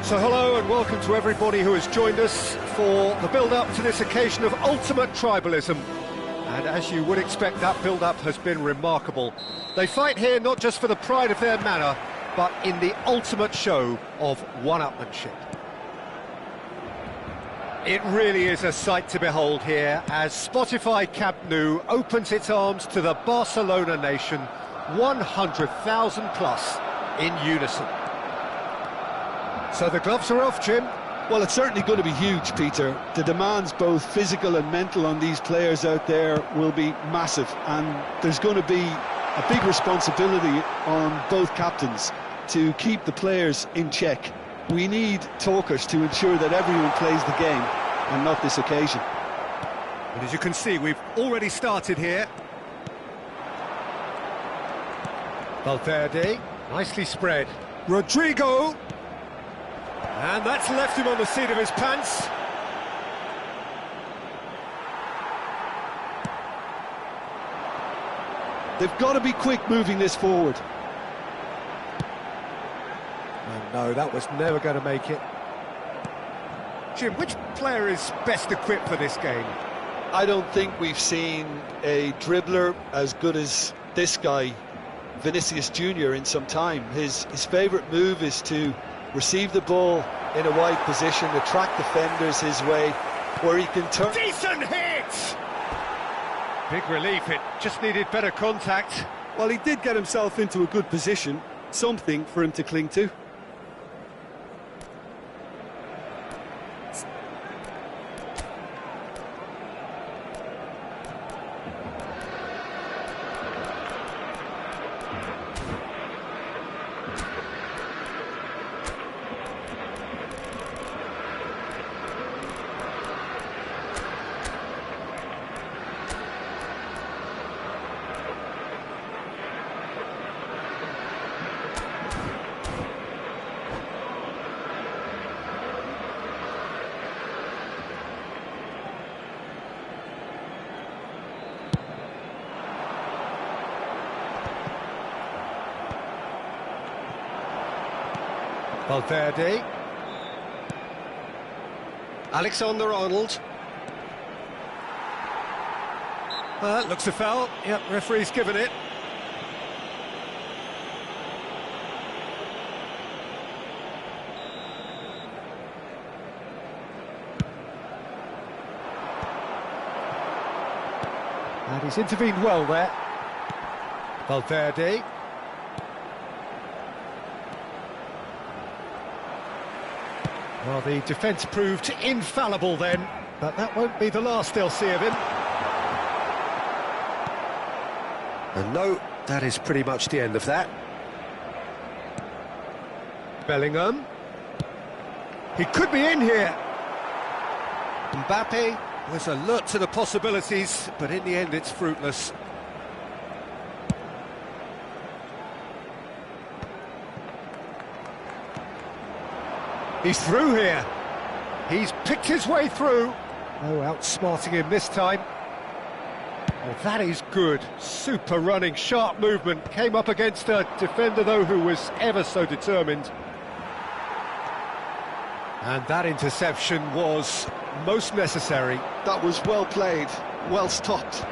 So hello and welcome to everybody who has joined us for the build-up to this occasion of ultimate tribalism. And as you would expect, that build-up has been remarkable. They fight here not just for the pride of their manor, but in the ultimate show of one-upmanship. It really is a sight to behold here as Spotify Camp Nou opens its arms to the Barcelona nation, 100,000 plus in unison. So the gloves are off, Jim. Well, it's certainly going to be huge, Peter. The demands, both physical and mental, on these players out there will be massive, and there's going to be a big responsibility on both captains to keep the players in check. We need talkers to ensure that everyone plays the game, and not this occasion. And as you can see, we've already started here. Valverde, nicely spread. Rodrigo! And that's left him on the seat of his pants. They've got to be quick moving this forward. Oh no, that was never going to make it. Jim, which player is best equipped for this game? I don't think we've seen a dribbler as good as this guy, Vinicius Jr., in some time. His favourite move is to receive the ball in a wide position, attract defenders his way, where he can turn... Decent hit! Big relief, it just needed better contact. Well, he did get himself into a good position, something for him to cling to. Valverde. Alexander-Arnold. Looks a foul. Yep, referee's given it. And he's intervened well there. Valverde. Well, the defence proved infallible then, but that won't be the last they'll see of him. And no, that is pretty much the end of that. Bellingham. He could be in here. Mbappe was alert to the possibilities, but in the end it's fruitless. He's through here. He's picked his way through. Oh, outsmarting him this time. Oh, that is good. Super running, sharp movement. Came up against a defender, though, who was ever so determined. And that interception was most necessary. That was well played, well stopped.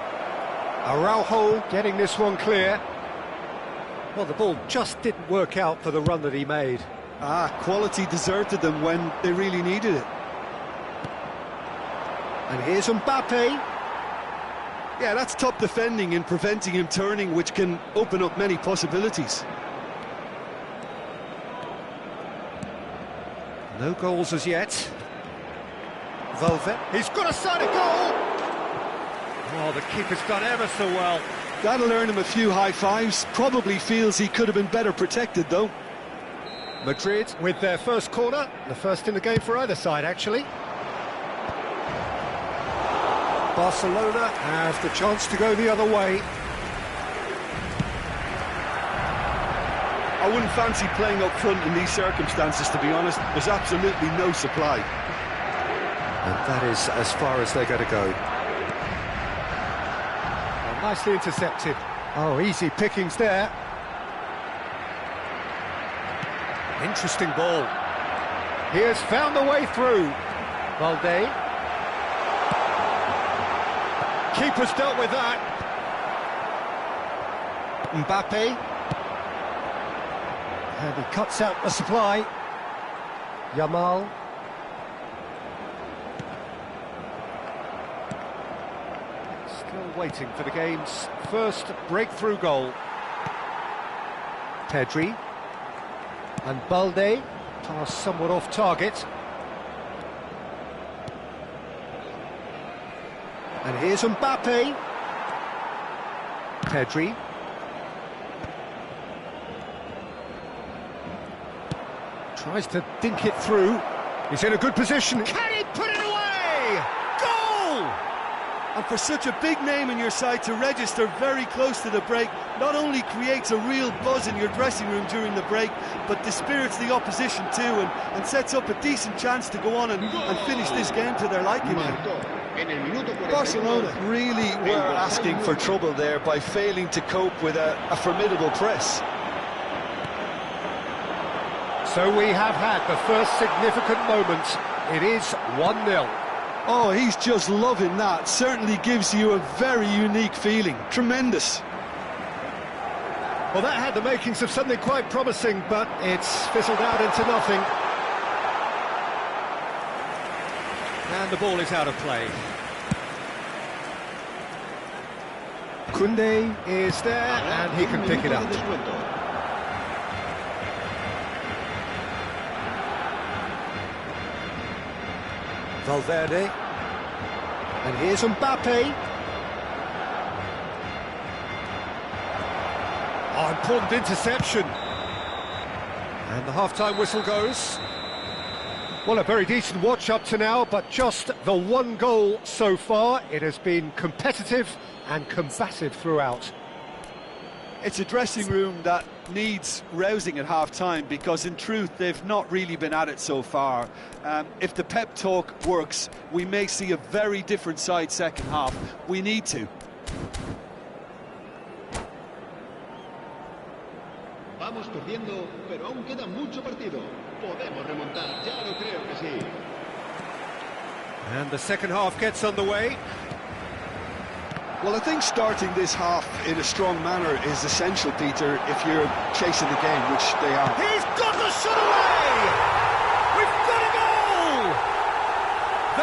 Araujo getting this one clear. Well, the ball just didn't work out for the run that he made. Quality deserted them when they really needed it. And here's Mbappe. Yeah, that's top defending and preventing him turning, which can open up many possibilities. No goals as yet. Valverde. He's got a side of goal. Oh, the keeper's done ever so well. That'll earn him a few high fives. Probably feels he could have been better protected, though. Madrid with their first corner, the first in the game for either side, actually. Barcelona have the chance to go the other way. I wouldn't fancy playing up front in these circumstances, to be honest. There's absolutely no supply. And that is as far as they're going to go. Oh, nicely intercepted. Oh, easy pickings there. Interesting ball. He has found the way through. Valde. Keeper's dealt with that. Mbappe. And he cuts out the supply. Yamal. Still waiting for the game's first breakthrough goal. Pedri. And Balde. Pass somewhat off target. And here's Mbappe. Pedri. Tries to dink it through. He's in a good position. Can he put it away? Goal! And for such a big name in your side to register very close to the break, not only creates a real buzz in your dressing room during the break, but dispirits the opposition too, and sets up a decent chance to go on and finish this game to their liking. Barcelona really were asking for trouble there by failing to cope with a formidable press. So we have had the first significant moment. It is 1-0. Oh, he's just loving that. Certainly gives you a very unique feeling. Tremendous. Well, that had the makings of something quite promising, but it's fizzled out into nothing. And the ball is out of play. Koundé is there, and he can pick it up. Valverde. And here's Mbappe. Oh, important interception. And the half-time whistle goes. Well, a very decent watch up to now, but just the one goal so far. It has been competitive and combative throughout. It's a dressing room that needs rousing at half-time, because in truth they've not really been at it so far. If the pep talk works, we may see a very different side second half. We need to. Vamos perdiendo, pero aún queda mucho partido. Podemos remontar, ya lo creo que sí. And the second half gets underway. Well, I think starting this half in a strong manner is essential, Peter, if you're chasing the game, which they are. He's got the shot away! We've got a goal!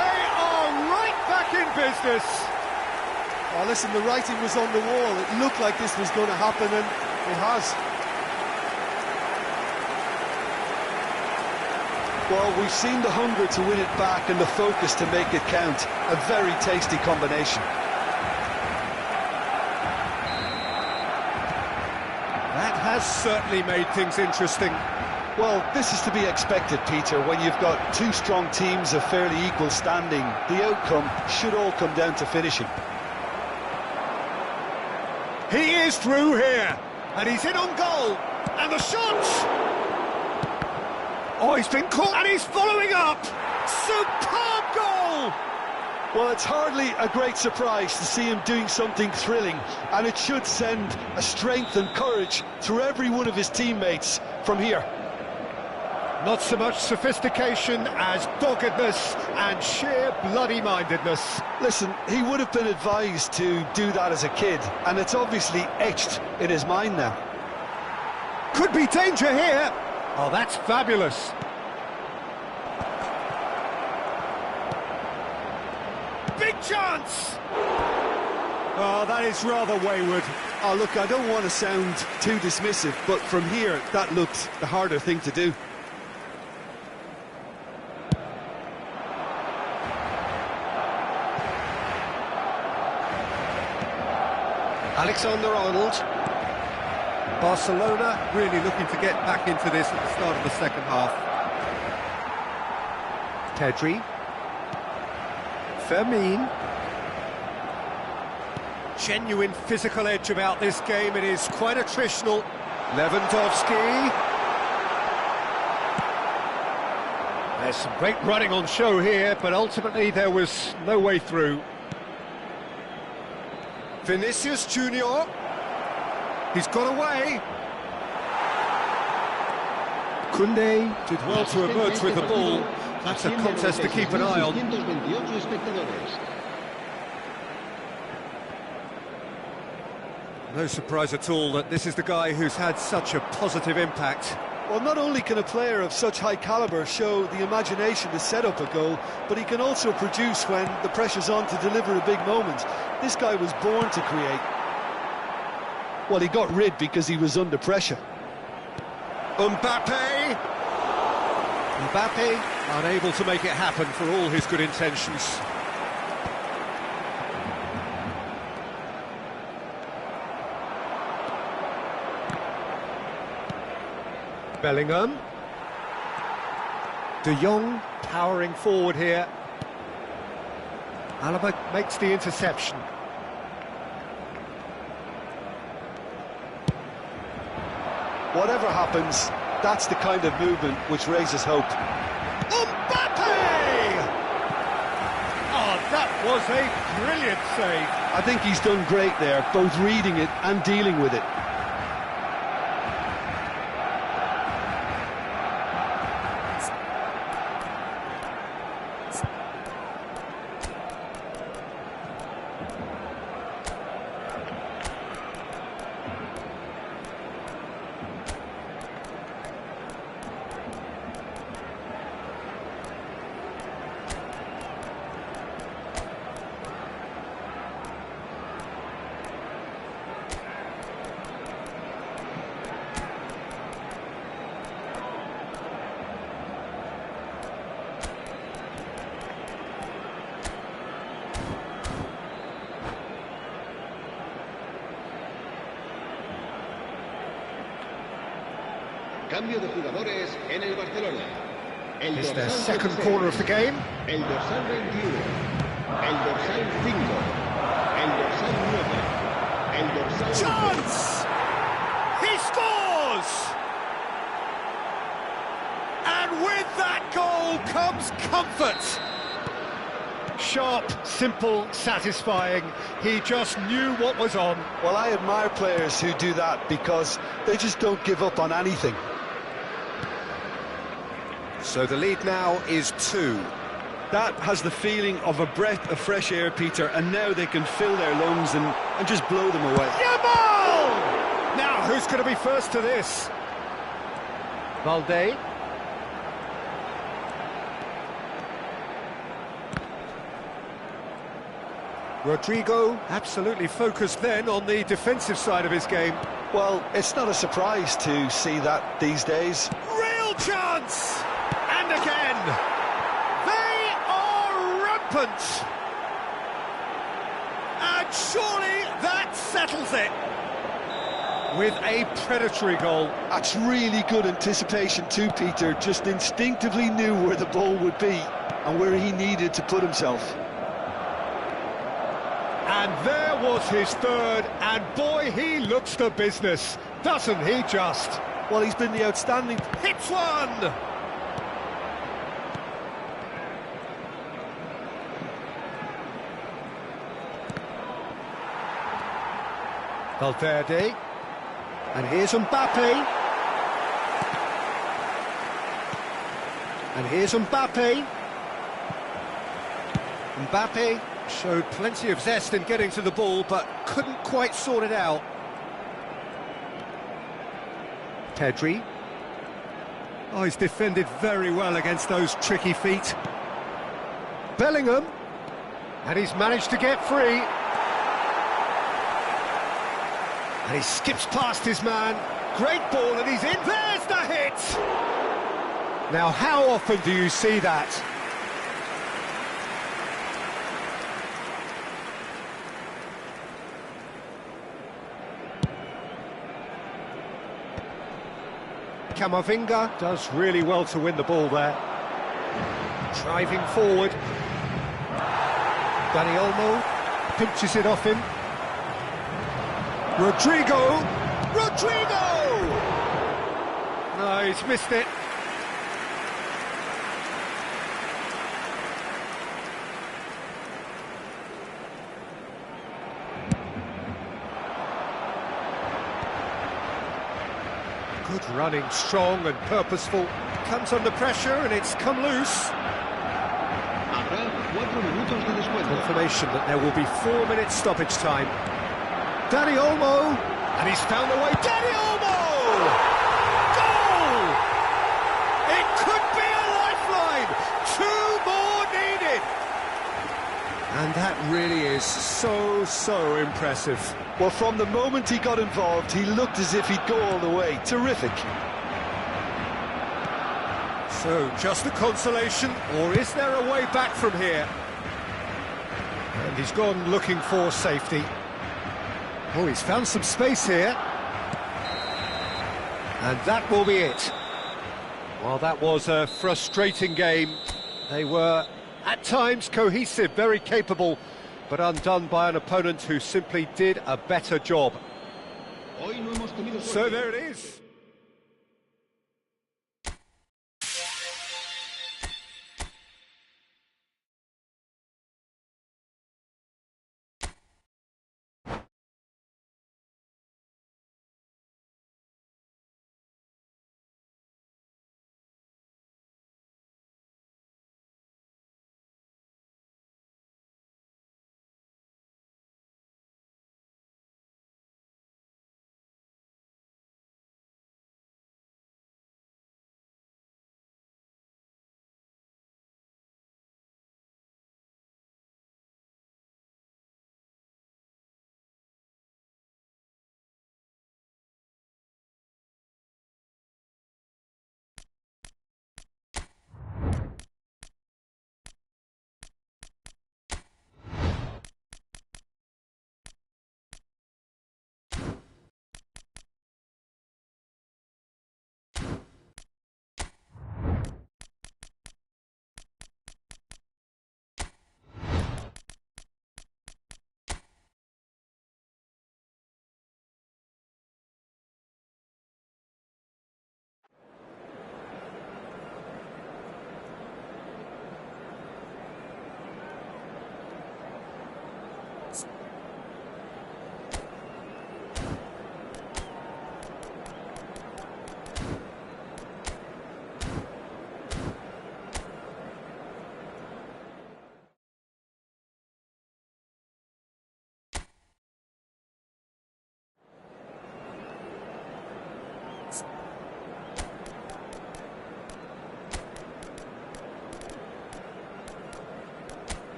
They are right back in business. Oh, listen, the writing was on the wall. It looked like this was going to happen, and it has. Well, we've seen the hunger to win it back and the focus to make it count. A very tasty combination. That has certainly made things interesting. Well, this is to be expected, Peter. When you've got two strong teams of fairly equal standing, the outcome should all come down to finishing. He is through here, and he's in on goal, and the shot! Oh, he's been caught, and he's following up! Superb goal! Well, it's hardly a great surprise to see him doing something thrilling, and it should send a strength and courage through every one of his teammates from here. Not so much sophistication as doggedness and sheer bloody-mindedness. Listen, he would have been advised to do that as a kid, and it's obviously etched in his mind now. Could be danger here. Oh, that's fabulous. Big chance! Oh, that is rather wayward. Oh, look, I don't want to sound too dismissive, but from here, that looked the harder thing to do. Alexander-Arnold. Barcelona really looking to get back into this at the start of the second half. Pedri. Fermin. Genuine physical edge about this game. It is quite attritional. Lewandowski. There's some great running on show here, but ultimately there was no way through. Vinicius Junior. He's got away. Koundé did well to emerge with the ball. That's a contest to keep an eye on. No surprise at all that this is the guy who's had such a positive impact. Well, not only can a player of such high calibre show the imagination to set up a goal, but he can also produce when the pressure's on to deliver a big moment. This guy was born to create. Well, he got rid because he was under pressure. Mbappe! Mbappe unable to make it happen for all his good intentions. Bellingham. De Jong powering forward here. Alaba makes the interception. Whatever happens, that's the kind of movement which raises hope. Mbappe! Oh, that was a brilliant save. I think he's done great there, both reading it and dealing with it. Cambio de jugadores en el Barcelona. It's their second corner of the game. El dorsal 21, el dorsal 5, el dorsal 9, el dorsal... Chance! He scores! And with that goal comes comfort. Sharp, simple, satisfying. He just knew what was on. Well, I admire players who do that because they just don't give up on anything. So the lead now is 2. That has the feeling of a breath of fresh air, Peter, and now they can fill their lungs and just blow them away. Yamal! Now, who's going to be first to this? Valde. Rodrigo, absolutely focused then on the defensive side of his game. Well, it's not a surprise to see that these days. Real chance! And again! They are rampant! And surely that settles it! With a predatory goal. That's really good anticipation too, Peter. Just instinctively knew where the ball would be and where he needed to put himself. And there was his third, and boy, he looks the business, doesn't he just? Well, he's been the outstanding... Hits one! Valverde. And here's Mbappe. And here's Mbappe. Mbappe showed plenty of zest in getting to the ball, but couldn't quite sort it out. Pedri. Oh, he's defended very well against those tricky feet. Bellingham. And he's managed to get free. And he skips past his man. Great ball, and he's in. There's the hit! Now, how often do you see that? Camavinga does really well to win the ball there. Driving forward. Dani Olmo pinches it off him. Rodrigo! Rodrigo! No, he's missed it. Good running, strong and purposeful. Comes under pressure and it's come loose. Habrá 4 minutos de descuento. Confirmation that there will be 4 minutes stoppage time. Danny Olmo, and he's found a way. Danny Olmo! Goal! It could be a lifeline. 2 more needed. And that really is so impressive. Well, from the moment he got involved, he looked as if he'd go all the way. Terrific. So, just a consolation, or is there a way back from here? And he's gone looking for safety. Oh, he's found some space here. And that will be it. Well, that was a frustrating game. They were, at times, cohesive, very capable, but undone by an opponent who simply did a better job. So there it is.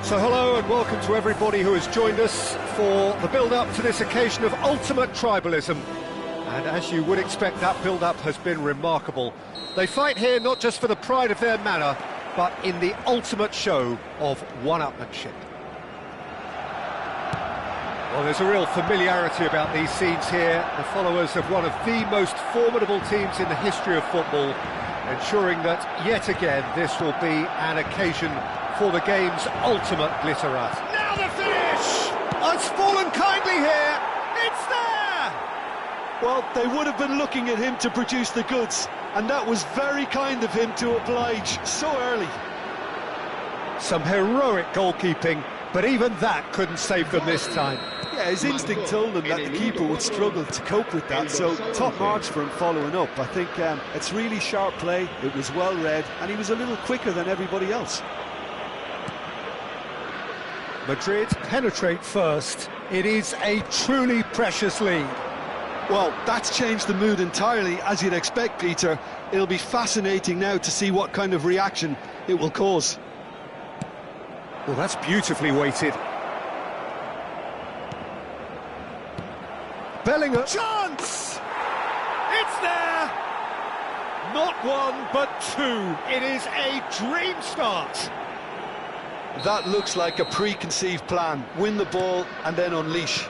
So hello and welcome to everybody who has joined us for the build-up to this occasion of ultimate tribalism. And as you would expect, that build-up has been remarkable. They fight here not just for the pride of their manor, but in the ultimate show of one-upmanship. Well, there's a real familiarity about these scenes here. The followers of one of the most formidable teams in the history of football. ensuring that, yet again, this will be an occasion for the game's ultimate glitterati. Now the finish! It's fallen kindly here! It's there! Well, they would have been looking at him to produce the goods, and that was very kind of him to oblige so early. Some heroic goalkeeping, but even that couldn't save them this time. Yeah, his instinct told him that the keeper would struggle to cope with that, so top marks for him following up. I think it's really sharp play, it was well read, and he was a little quicker than everybody else. Madrid penetrate first. It is a truly precious lead. Well, that's changed the mood entirely, as you'd expect, Peter. It'll be fascinating now to see what kind of reaction it will cause. Well, that's beautifully weighted. Bellingham. Chance! It's there! Not one, but two. It is a dream start. That looks like a preconceived plan. Win the ball and then unleash.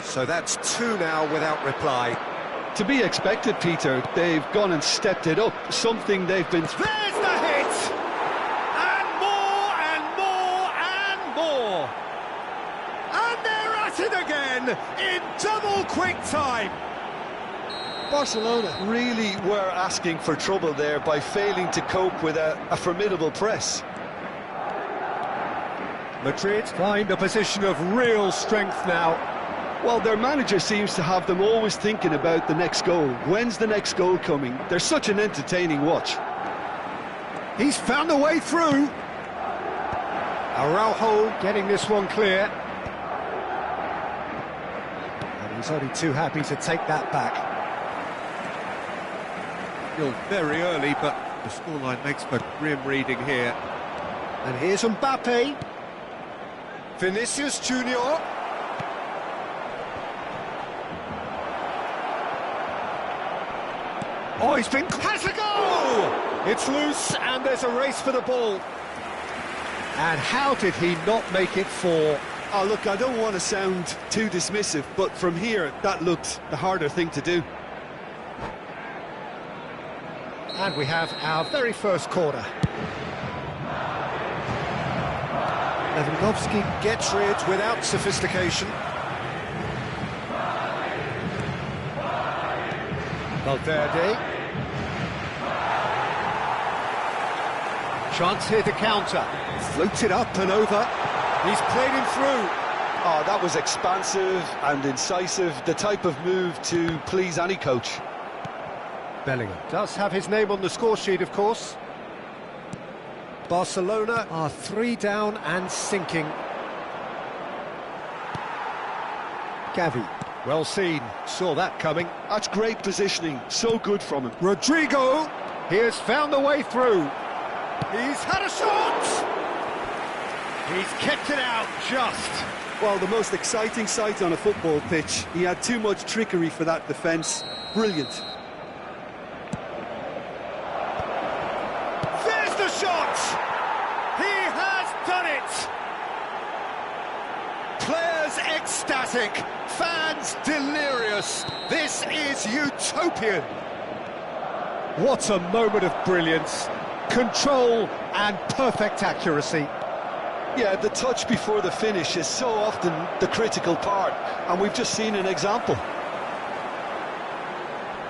So that's two now without reply. To be expected, Peter. They've gone and stepped it up. Something they've been... There's the hit! And more, and more, and more! And they're at it again in double quick time. Barcelona really were asking for trouble there by failing to cope with a formidable press. Madrid find a position of real strength now. Well, their manager seems to have them always thinking about the next goal. When's the next goal coming? They're such an entertaining watch. He's found a way through. Araujo getting this one clear. And he's only too happy to take that back. Still very early, but the scoreline makes for grim reading here. And here's Mbappe. Vinicius Junior. Oh, has a goal! It's loose, and there's a race for the ball. And how did he not make it four? Oh, look, I don't want to sound too dismissive, but from here, that looked the harder thing to do. And we have our very first corner. Lewandowski gets rid without sophistication. Valverde. Chance here to counter. Floated up and over. He's played him through. Oh, that was expansive and incisive, the type of move to please any coach. Bellingham does have his name on the score sheet, of course. Barcelona are 3 down and sinking. Gavi, well seen, saw that coming. That's great positioning, so good from him. Rodrigo, he has found the way through. He's had a shot! He's kept it out just. Well, the most exciting sight on a football pitch. He had too much trickery for that defence. Brilliant. There's the shot! He has done it! Players ecstatic, fans delirious. This is utopian. What a moment of brilliance. Control and perfect accuracy. Yeah, the touch before the finish is so often the critical part, and we've just seen an example.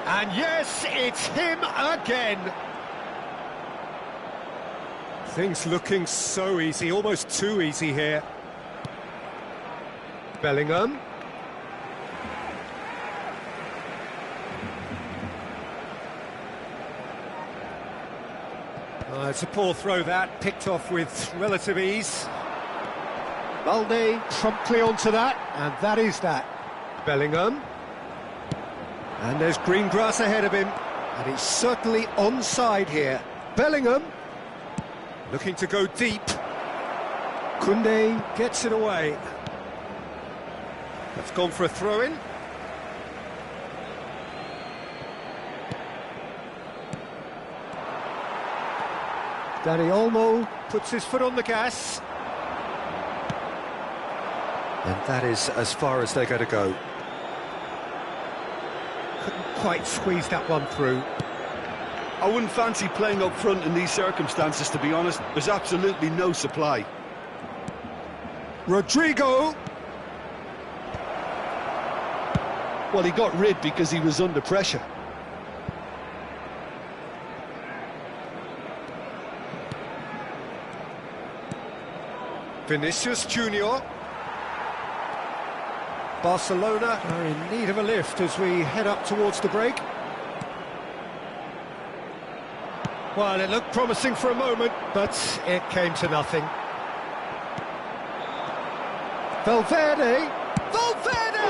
And yes, it's him again. Things looking so easy, almost too easy here. Bellingham. It's a poor throw that, picked off with relative ease. Balde promptly onto that, and that is that. Bellingham. And there's green grass ahead of him, and he's certainly onside here. Bellingham, looking to go deep. Koundé gets it away. That's gone for a throw-in. Dani Olmo puts his foot on the gas. And that is as far as they're going to go. Couldn't quite squeeze that one through. I wouldn't fancy playing up front in these circumstances, to be honest. There's absolutely no supply. Rodrigo. Well, he got rid because he was under pressure. Vinicius Junior. Barcelona are in need of a lift as we head up towards the break. Well, it looked promising for a moment, but it came to nothing. Valverde! Valverde!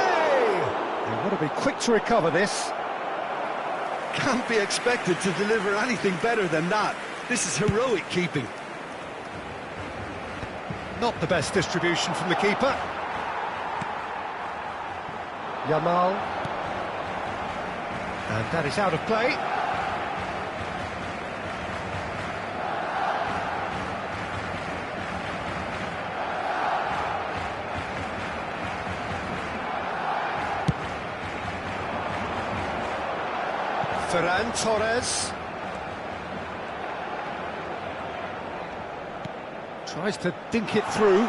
They want to be quick to recover this. Can't be expected to deliver anything better than that. This is heroic keeping. Not the best distribution from the keeper. Yamal. And that is out of play. Ferran Torres. Tries to dink it through.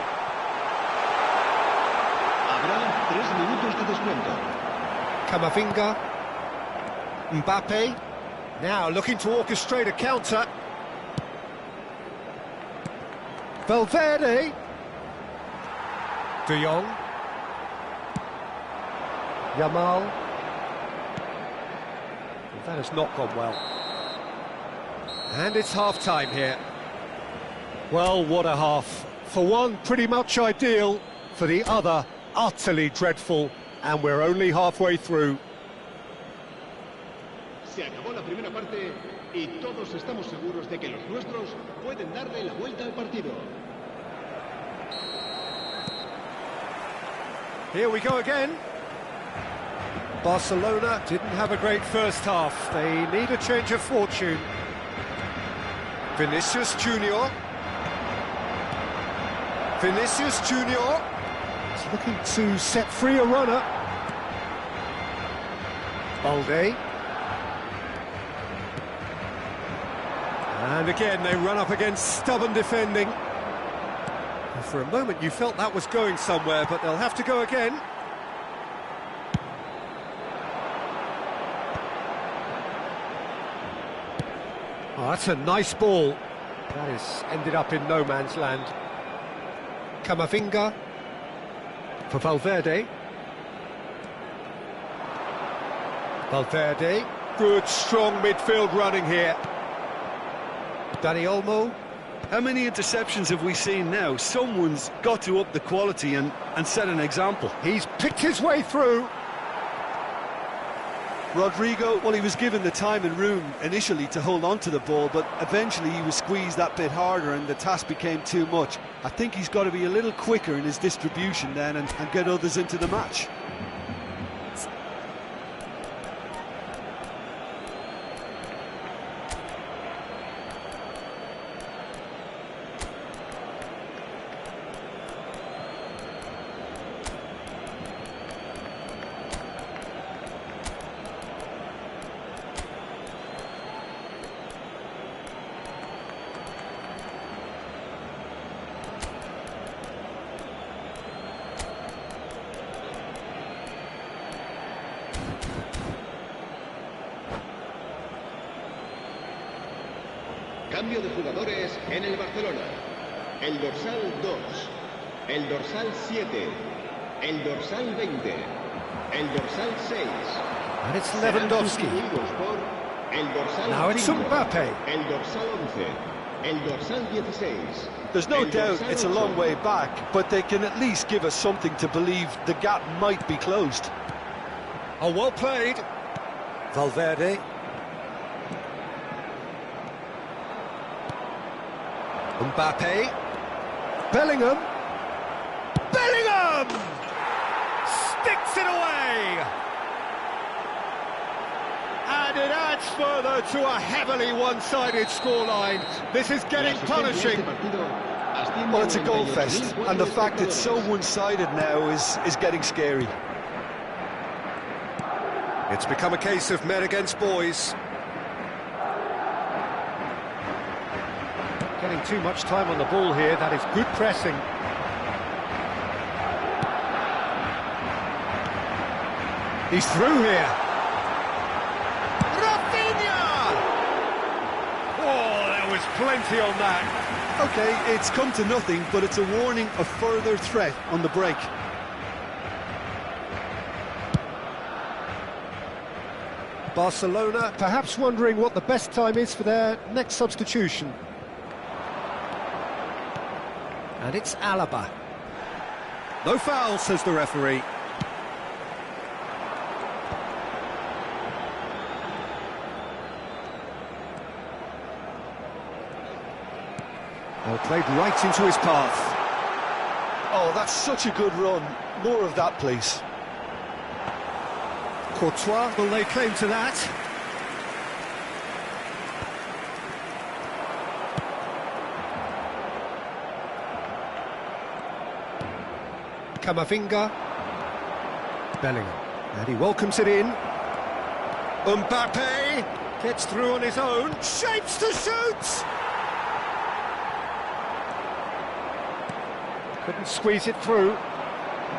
Habrá 3 minutos de descuento. Camavinga. Mbappe. Now looking to orchestrate a counter. Valverde. De Jong. Yamal. That has not gone well. And it's half-time here. Well, what a half. For one, pretty much ideal. For the other, utterly dreadful. And we're only halfway through. Se acabó la primera parte y todos estamos seguros de que los nuestros pueden darle la vuelta al partido. Here we go again. Barcelona didn't have a great first half. They need a change of fortune. Vinicius Junior. Vinicius Junior is looking to set free a runner. Balde. And again, they run up against stubborn defending. For a moment, you felt that was going somewhere, but they'll have to go again. Oh, that's a nice ball. That has ended up in no man's land. Camavinga for Valverde. Valverde. Good, strong midfield running here. Dani Olmo. How many interceptions have we seen now? Someone's got to up the quality and set an example. He's picked his way through. Rodrigo, well, he was given the time and room initially to hold on to the ball, but eventually he was squeezed that bit harder and the task became too much. I think he's got to be a little quicker in his distribution then and get others into the match. Cambio de jugadores en el Barcelona. El dorsal 2, el dorsal 7, el dorsal 20, el dorsal 6. And it's Lewandowski. Por el dorsal Now it's 5, Mbappe. el dorsal 11, el dorsal 16. There's no doubt it's a long way back, but they can at least give us something to believe the gap might be closed. Oh, well played. Valverde. Mbappe. Bellingham. Bellingham! Sticks it away! And it adds further to a heavily one-sided scoreline. This is getting punishing. Well, it's a goal fest, and the fact it's so one-sided now is getting scary. It's become a case of men against boys. Getting too much time on the ball here, that is good pressing. He's through here. Rafinha! Oh, there was plenty on that. OK, it's come to nothing, but it's a warning of further threat on the break. Barcelona perhaps wondering what the best time is for their next substitution. And it's Alaba. No foul, says the referee. Well, played right into his path. Oh, that's such a good run. More of that, please. Courtois will lay claim to that. Camavinga. Bellingham. And he welcomes it in. Mbappe gets through on his own. Shapes to shoot! Couldn't squeeze it through.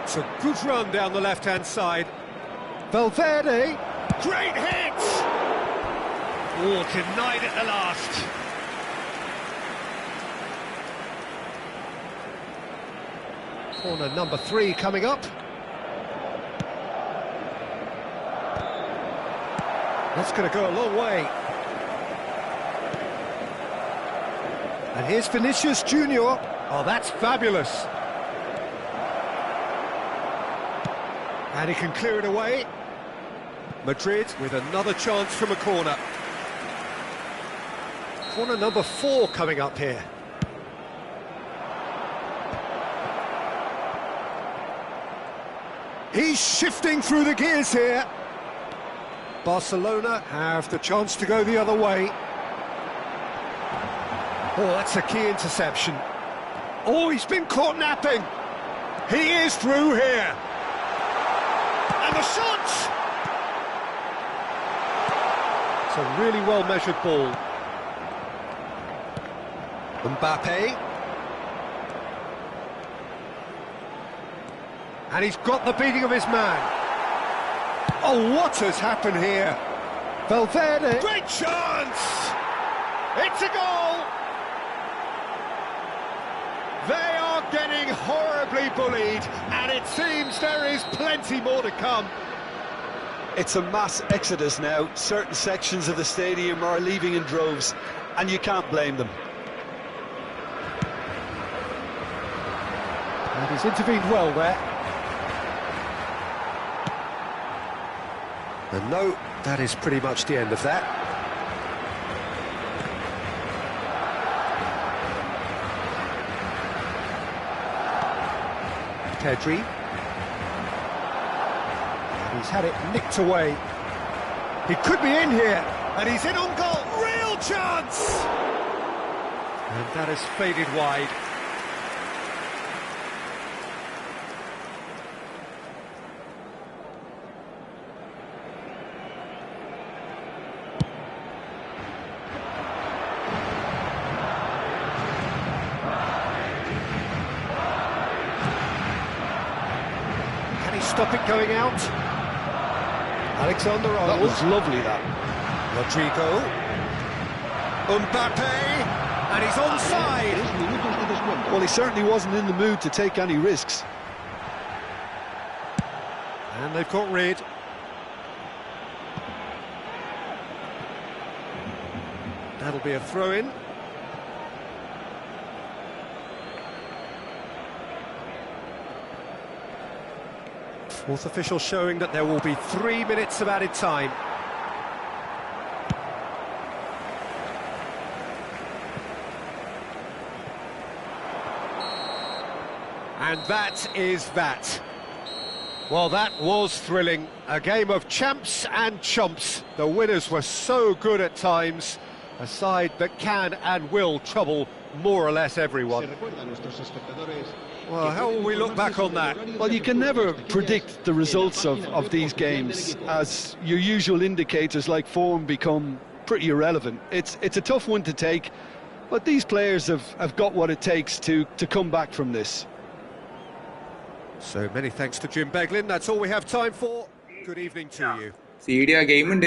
It's a good run down the left-hand side. Valverde. Great hit! Oh, denied at the last. Corner number 3 coming up. That's going to go a long way. And here's Vinicius Junior. Oh, that's fabulous. And he can clear it away. Madrid with another chance from a corner. Corner number 4 coming up here. He's shifting through the gears here. Barcelona have the chance to go the other way. Oh, that's a key interception. Oh, he's been caught napping. He is through here. And the shot! It's a really well-measured ball. Mbappe. And he's got the beating of his man. Oh, what has happened here? Valverde. Great chance! It's a goal! They are getting horribly bullied, and it seems there is plenty more to come. It's a mass exodus now. Certain sections of the stadium are leaving in droves, and you can't blame them. And he's intervened well there. And no, that is pretty much the end of that. Pedri. He's had it nicked away. He could be in here, and he's in on goal. Real chance! And that has faded wide. Stop it going out. Alexander-Arnold. That was lovely, that. Rodrigo. Mbappe. And he's onside. Well, he certainly wasn't in the mood to take any risks. And they've got rid. That'll be a throw-in. Fourth official showing that there will be 3 minutes of added time. And that is that. Well, that was thrilling. A game of champs and chumps. The winners were so good at times. A side that can and will trouble more or less everyone. Se recuerda a nuestros espectadores Well, how will we look back on that? Well, you can never predict the results of these games, as your usual indicators like form become pretty irrelevant. It's a tough one to take, but these players have got what it takes to come back from this. So many thanks to Jim Beglin. That's all we have time for. Good evening to you. CD game ഉണ്ട്